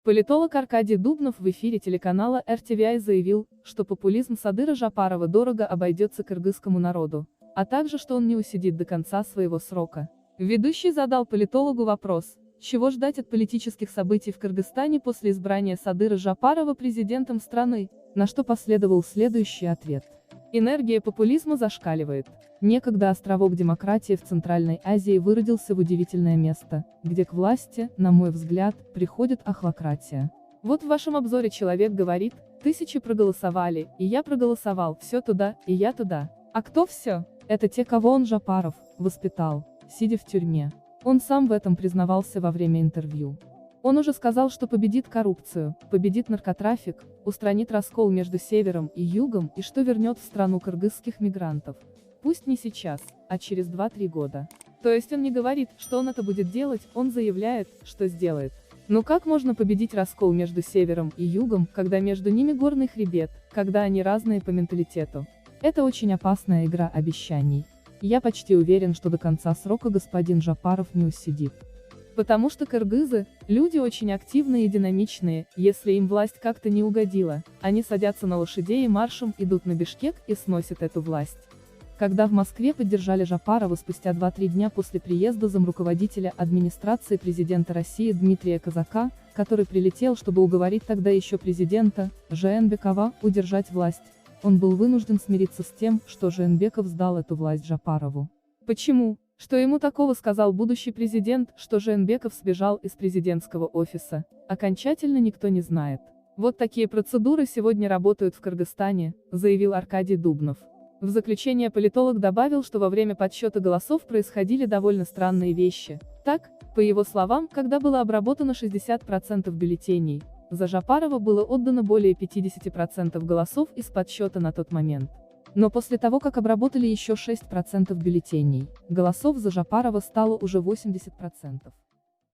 Политолог Аркадий Дубнов в эфире телеканала РТВИ заявил, что популизм Садыра Жапарова дорого обойдется кыргызскому народу, а также что он не усидит до конца своего срока. Ведущий задал политологу вопрос, чего ждать от политических событий в Кыргызстане после избрания Садыра Жапарова президентом страны, на что последовал следующий ответ. Энергия популизма зашкаливает. Некогда островок демократии в Центральной Азии выродился в удивительное место, где к власти, на мой взгляд, приходит охлократия. Вот в вашем обзоре человек говорит, тысячи проголосовали, и я проголосовал, все туда, и я туда. А кто все? Это те, кого он, Жапаров, воспитал, сидя в тюрьме. Он сам в этом признавался во время интервью. Он уже сказал, что победит коррупцию, победит наркотрафик, устранит раскол между севером и югом и что вернет в страну кыргызских мигрантов. Пусть не сейчас, а через 2-3 года. То есть он не говорит, что он это будет делать, он заявляет, что сделает. Но как можно победить раскол между севером и югом, когда между ними горный хребет, когда они разные по менталитету? Это очень опасная игра обещаний. Я почти уверен, что до конца срока господин Жапаров не усидит. Потому что кыргызы – люди очень активные и динамичные, если им власть как-то не угодила, они садятся на лошадей и маршем идут на Бишкек и сносят эту власть. Когда в Москве поддержали Жапарова спустя 2-3 дня после приезда замруководителя администрации президента России Дмитрия Казака, который прилетел, чтобы уговорить тогда еще президента, Жээнбекова, удержать власть, он был вынужден смириться с тем, что Жээнбеков сдал эту власть Жапарову. Почему? Что ему такого сказал будущий президент, что Жээнбеков сбежал из президентского офиса, окончательно никто не знает. Вот такие процедуры сегодня работают в Кыргызстане, заявил Аркадий Дубнов. В заключение политолог добавил, что во время подсчета голосов происходили довольно странные вещи. Так, по его словам, когда было обработано 60% бюллетеней, за Жапарова было отдано более 50% голосов из подсчета на тот момент. Но после того, как обработали еще 6% бюллетеней, голосов за Жапарова стало уже 80%.